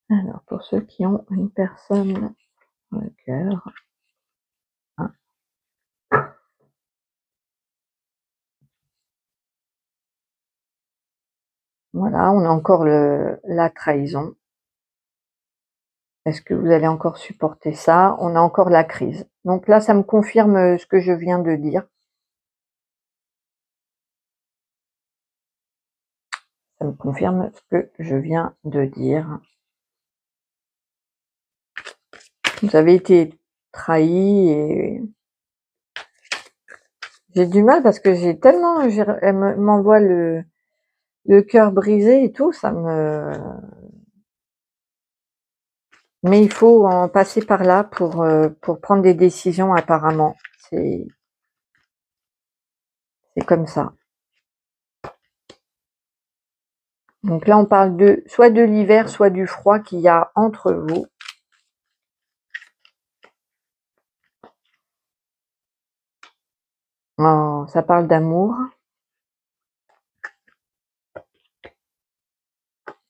Alors pour ceux qui ont une personne dans le cœur, hein. Voilà, on a encore la trahison. Est-ce que vous allez encore supporter ça? On a encore la crise. Donc là, ça me confirme ce que je viens de dire. Ça me confirme ce que je viens de dire. Vous avez été trahi et j'ai du mal parce que j'ai tellement, elle m'envoie le cœur brisé et tout, ça me... Mais il faut en passer par là pour prendre des décisions apparemment. C'est comme ça. Donc là, on parle de soit de l'hiver, soit du froid qu'il y a entre vous. Oh, ça parle d'amour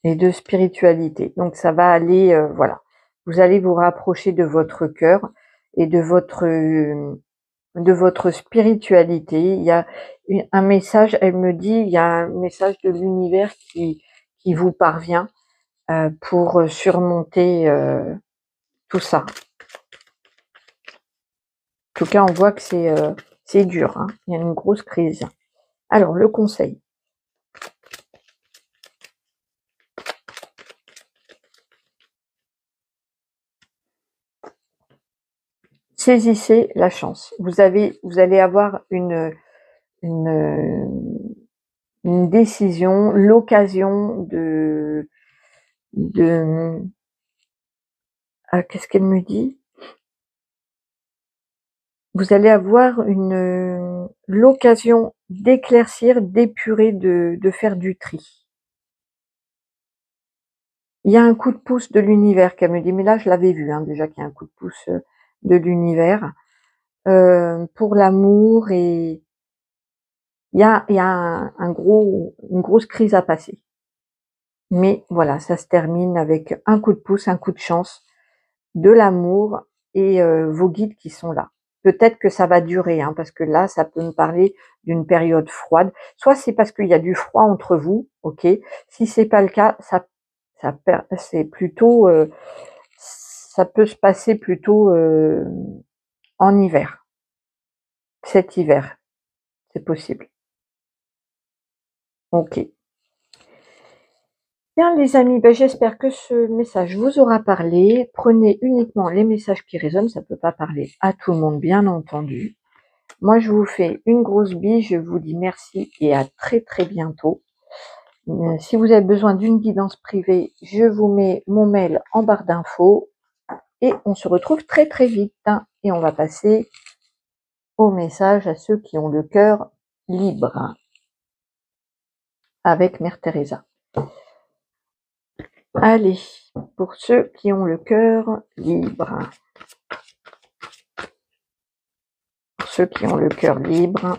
et de spiritualité. Donc ça va aller, voilà. Vous allez vous rapprocher de votre cœur et de votre spiritualité. Il y a un message, elle me dit, il y a un message de l'univers qui vous parvient pour surmonter tout ça. En tout cas, on voit que c'est dur, hein. Il y a une grosse crise. Alors, le conseil. Saisissez la chance. Vous allez avoir une décision, l'occasion qu'est-ce qu'elle me dit? Vous allez avoir l'occasion d'éclaircir, d'épurer, de faire du tri. Il y a un coup de pouce de l'univers qu'elle me dit, mais là je l'avais vu hein, déjà qu'il y a un coup de pouce de l'univers pour l'amour et il y a une grosse crise à passer. Mais voilà, ça se termine avec un coup de pouce, un coup de chance, de l'amour et vos guides qui sont là. Peut-être que ça va durer, hein, parce que là, ça peut me parler d'une période froide. Soit c'est parce qu'il y a du froid entre vous, ok. Si c'est pas le cas, c'est plutôt, ça peut se passer plutôt en hiver. Cet hiver, c'est possible. Ok. Bien les amis, ben, j'espère que ce message vous aura parlé. Prenez uniquement les messages qui résonnent, ça ne peut pas parler à tout le monde, bien entendu. Moi, je vous fais une grosse bise, je vous dis merci et à très très bientôt. Si vous avez besoin d'une guidance privée, je vous mets mon mail en barre d'infos et on se retrouve très très vite. Et on va passer au message à ceux qui ont le cœur libre avec Mère Teresa. Allez, pour ceux qui ont le cœur libre. Pour ceux qui ont le cœur libre,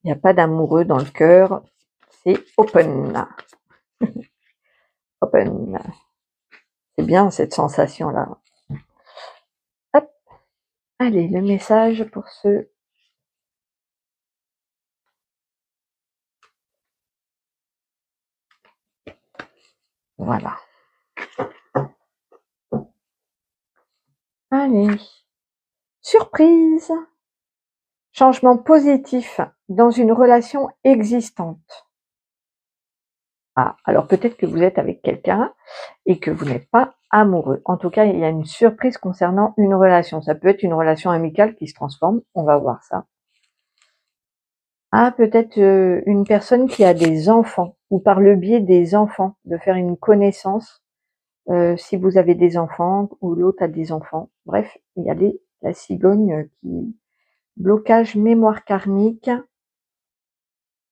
il n'y a pas d'amoureux dans le cœur, c'est open. Open. C'est bien cette sensation-là. Hop. Allez, le message pour ceux. Voilà. Allez. Surprise. Changement positif dans une relation existante. Ah, alors peut-être que vous êtes avec quelqu'un et que vous n'êtes pas amoureux. En tout cas, il y a une surprise concernant une relation. Ça peut être une relation amicale qui se transforme, on va voir ça. Ah, peut-être une personne qui a des enfants, ou par le biais des enfants, de faire une connaissance, si vous avez des enfants, ou l'autre a des enfants. Bref, il y a la cigogne qui blocage mémoire karmique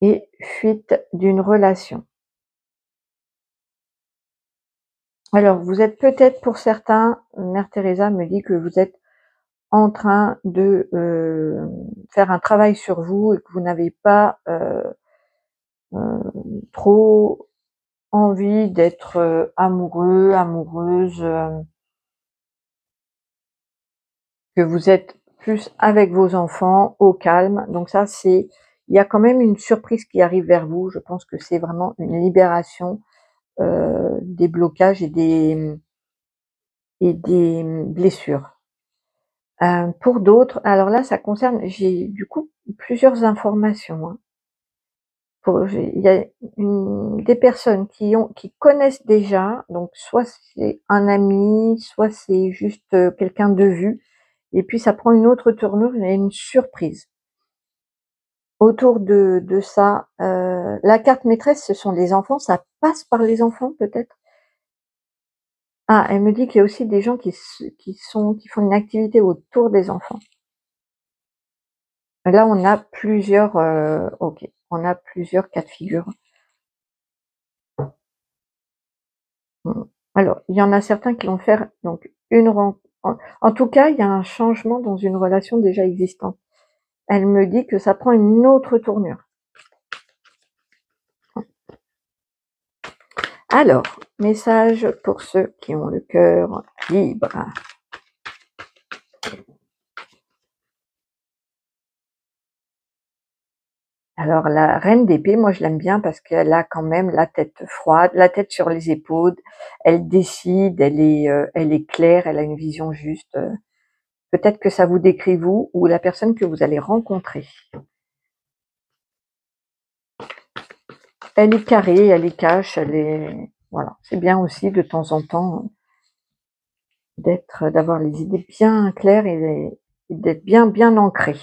et fuite d'une relation. Alors, vous êtes peut-être pour certains, Mère Teresa me dit que vous êtes en train de faire un travail sur vous et que vous n'avez pas trop envie d'être amoureux, amoureuse, que vous êtes plus avec vos enfants, au calme. Donc ça, il y a quand même une surprise qui arrive vers vous. Je pense que c'est vraiment une libération des blocages et des blessures. Pour d'autres, alors là, ça concerne, j'ai du coup plusieurs informations, hein. Il y a des personnes qui connaissent déjà, donc soit c'est un ami, soit c'est juste quelqu'un de vue, et puis ça prend une autre tournure, il y a une surprise. Autour de ça, la carte maîtresse, ce sont les enfants, ça passe par les enfants peut-être? Ah, elle me dit qu'il y a aussi des gens qui font une activité autour des enfants. Là, on a plusieurs, OK, on a plusieurs cas de figure. Mmh. Alors, il y en a certains qui vont faire donc une rencontre. En tout cas, il y a un changement dans une relation déjà existante. Elle me dit que ça prend une autre tournure. Alors, message pour ceux qui ont le cœur libre. Alors la reine d'épée, moi je l'aime bien parce qu'elle a quand même la tête froide, la tête sur les épaules, elle décide, elle est claire, elle a une vision juste. Peut-être que ça vous décrit vous ou la personne que vous allez rencontrer. Elle est carrée, elle est cash, voilà. C'est bien aussi de temps en temps d'avoir les idées bien claires et d'être bien ancré.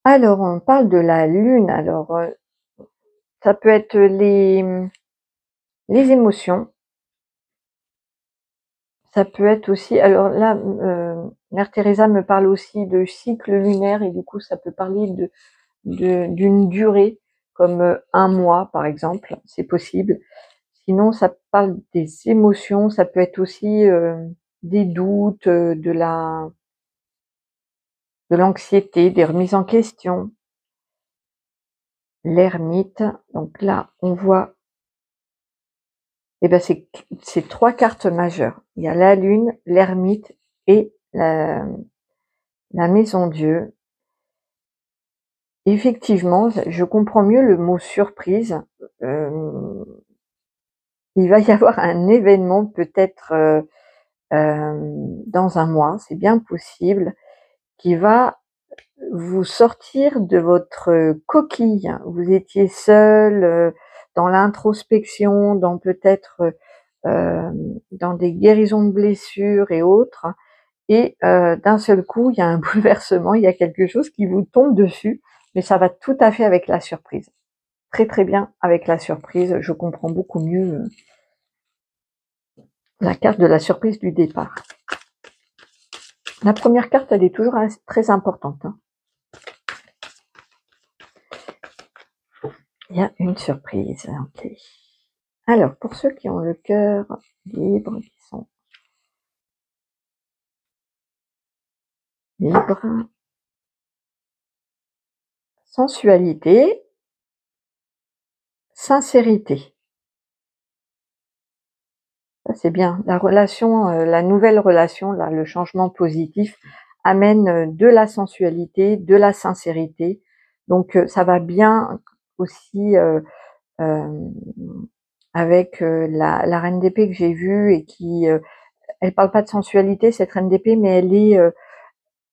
Alors, on parle de la lune. Alors, ça peut être les émotions. Ça peut être aussi, alors là, Mère Teresa me parle aussi de cycle lunaire et du coup, ça peut parler d'une durée comme un mois, par exemple, c'est possible. Sinon, ça parle des émotions, ça peut être aussi des doutes, de l'anxiété, des remises en question. L'ermite, donc là, on voit, eh ben c'est trois cartes majeures. Il y a la lune, l'ermite et la maison Dieu. Effectivement, je comprends mieux le mot surprise. Il va y avoir un événement peut-être dans un mois, c'est bien possible, qui va vous sortir de votre coquille. Vous étiez seul dans l'introspection, dans peut-être dans des guérisons de blessures et autres. Et d'un seul coup, il y a un bouleversement, il y a quelque chose qui vous tombe dessus, mais ça va tout à fait avec la surprise. Très très bien avec la surprise, je comprends beaucoup mieux la carte de la surprise du départ. La première carte, elle est toujours très importante, hein. Il y a une surprise, ok. Alors, pour ceux qui ont le cœur libre, qui sont libres, sensualité, sincérité. Ça, c'est bien. La relation, la nouvelle relation, là, le changement positif amène de la sensualité, de la sincérité. Donc, ça va bien aussi avec la reine d'épée que j'ai vue et qui, elle parle pas de sensualité cette reine d'épée, mais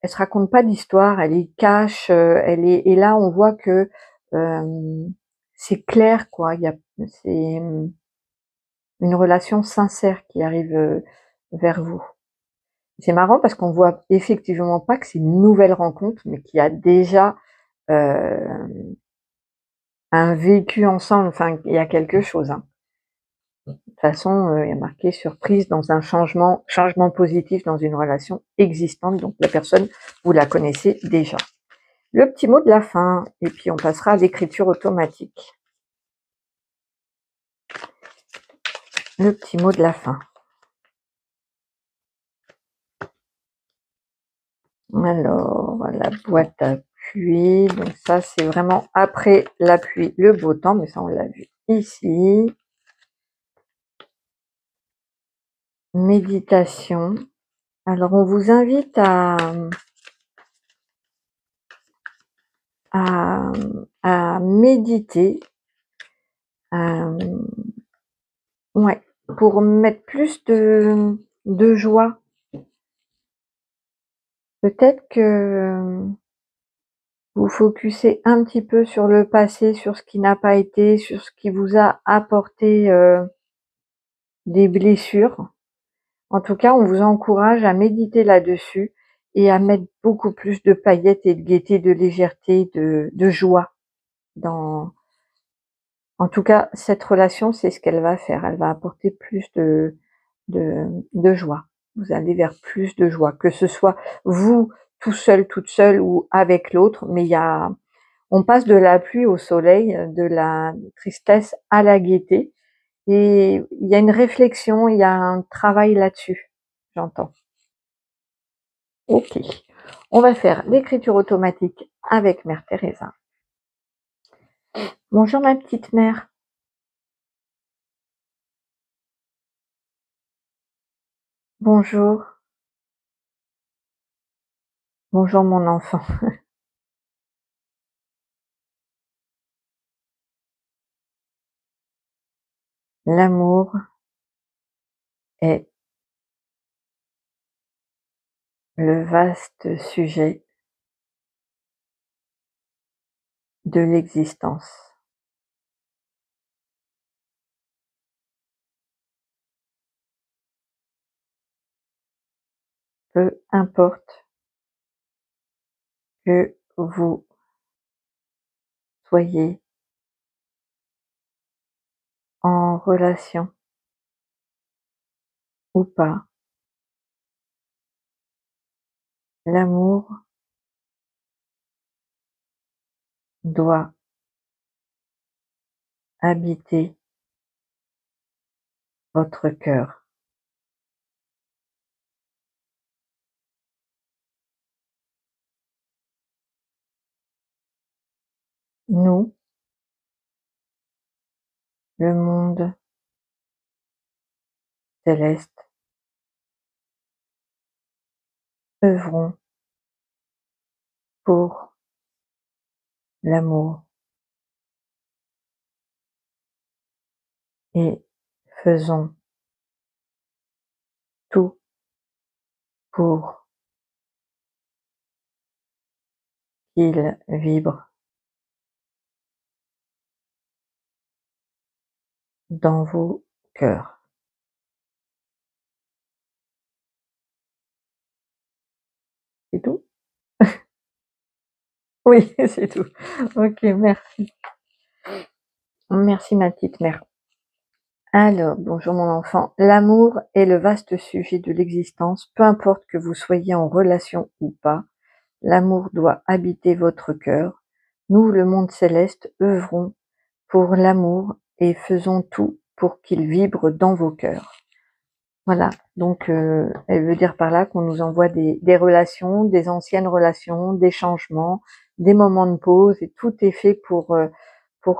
elle se raconte pas d'histoire, elle est cash, elle est et là on voit que, c'est clair quoi, il y a c'est, une relation sincère qui arrive, vers vous. C'est marrant parce qu'on voit effectivement pas que c'est une nouvelle rencontre, mais qu'il y a déjà, heu, un vécu ensemble, enfin il y a quelque chose, hein. De toute façon, il y a marqué surprise dans un changement positif dans une relation existante, donc la personne, vous la connaissez déjà. Le petit mot de la fin et puis on passera à l'écriture automatique. Le petit mot de la fin. Alors, la boîte à pluie, donc ça c'est vraiment après la pluie, le beau temps, mais ça on l'a vu ici. Méditation. Alors on vous invite à méditer, ouais, pour mettre plus de joie. Peut-être que vous focussez un petit peu sur le passé, sur ce qui n'a pas été, sur ce qui vous a apporté des blessures. En tout cas, on vous encourage à méditer là-dessus et à mettre beaucoup plus de paillettes et de gaieté, de légèreté, de joie dans. En tout cas, cette relation, c'est ce qu'elle va faire. Elle va apporter plus de joie. Vous allez vers plus de joie, que ce soit vous tout seul, toute seule ou avec l'autre, mais on passe de la pluie au soleil, de la tristesse à la gaieté, et il y a une réflexion, il y a un travail là-dessus, j'entends. Ok, on va faire l'écriture automatique avec Mère Teresa. Bonjour ma petite mère. Bonjour. Bonjour mon enfant. L'amour est le vaste sujet de l'existence. Peu importe que vous soyez en relation ou pas, l'amour doit habiter votre cœur. Nous, le monde céleste, œuvrons pour l'amour et faisons tout pour qu'il vibre dans vos cœurs. C'est tout? Oui, c'est tout. Ok, merci. Merci ma petite mère. Alors, bonjour mon enfant. L'amour est le vaste sujet de l'existence, peu importe que vous soyez en relation ou pas. L'amour doit habiter votre cœur. Nous, le monde céleste, œuvrons pour l'amour et faisons tout pour qu'il vibre dans vos cœurs. Voilà, donc elle veut dire par là qu'on nous envoie des relations, des anciennes relations, des changements, des moments de pause, et tout est fait pour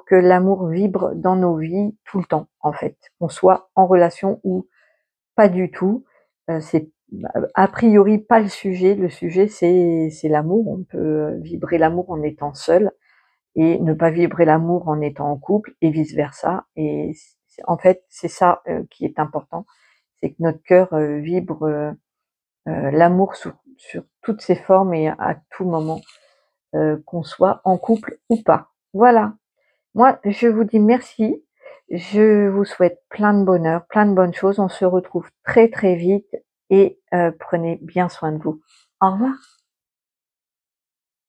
que l'amour vibre dans nos vies tout le temps, en fait. Qu'on soit en relation ou pas du tout, c'est a priori pas le sujet c'est l'amour. On peut vibrer l'amour en étant seul et ne pas vibrer l'amour en étant en couple et vice versa, et en fait, c'est ça, qui est important, c'est que notre cœur, vibre, l'amour sur toutes ses formes et à tout moment, qu'on soit en couple ou pas. Voilà. Moi, je vous dis merci. Je vous souhaite plein de bonheur, plein de bonnes choses. On se retrouve très, très vite et prenez bien soin de vous. Au revoir.